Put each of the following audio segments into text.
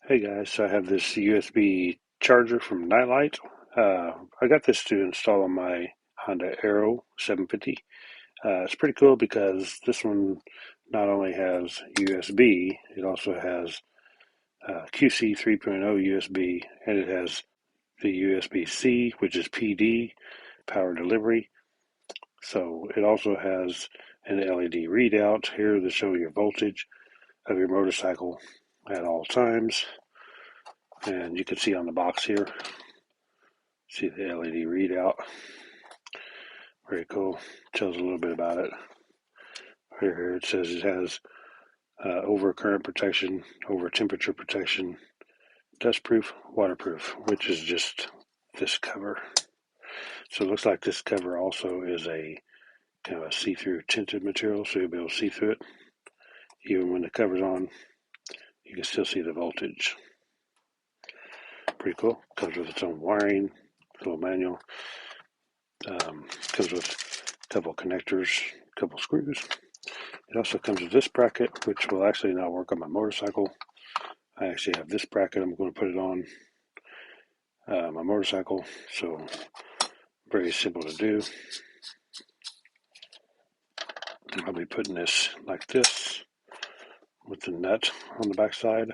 Hey guys, so I have this USB charger from Nightlight. I got this to install on my Honda Aero 750. It's pretty cool because this one not only has USB, it also has QC 3.0 USB, and it has the USB-C, which is PD, power delivery. So it also has an LED readout here to show your voltage of your motorcycle at all times. And you can see on the box here, see the LED readout. Very cool. Tells a little bit about it. Here it says it has over current protection, over temperature protection, dustproof, waterproof, which is just this cover. So it looks like this cover also is a kind of a see-through tinted material, so you'll be able to see through it. Even when the cover's on, you can still see the voltage. Pretty cool. Comes with its own wiring, little manual. Comes with a couple connectors, a couple screws. It also comes with this bracket, which will actually not work on my motorcycle. I actually have this bracket. I'm going to put it on my motorcycle, so very simple to do. I'll be putting this like this with the nut on the back side,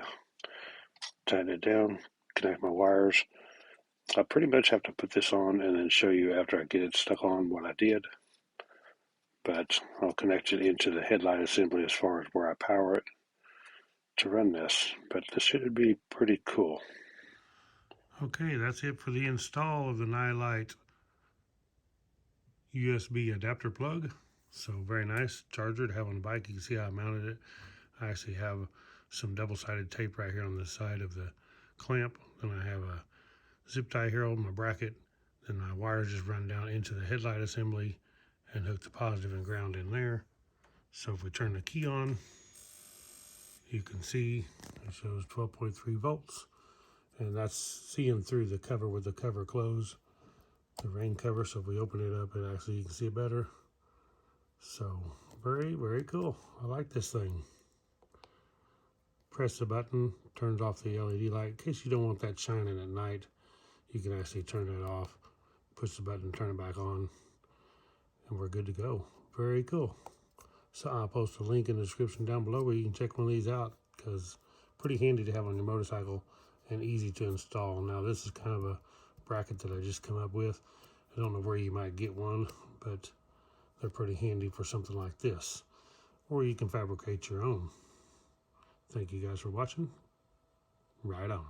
tighten it down, connect my wires. I pretty much have to put this on and then show you after I get it stuck on what I did, but I'll connect it into the headlight assembly as far as where I power it to run this, but this should be pretty cool. Okay, that's it for the install of the Nightlight USB adapter plug. So very nice charger to have on the bike. You can see how I mounted it. I actually have some double-sided tape right here on the side of the clamp. Then I have a zip tie here on my bracket. Then my wires just run down into the headlight assembly and hook the positive and ground in there. So if we turn the key on, you can see it shows 12.3 volts. And that's seeing through the cover with the cover closed, the rain cover. So if we open it up, it actually, you can see it better. So very, very cool. I like this thing. Press the button, turns off the LED light. In case you don't want that shining at night, you can actually turn it off, push the button, turn it back on, and we're good to go. Very cool. So I'll post a link in the description down below where you can check one of these out, because pretty handy to have on your motorcycle and easy to install. Now this is kind of a bracket that I just come up with. I don't know where you might get one, but they're pretty handy for something like this. Or you can fabricate your own. Thank you guys for watching. Right on.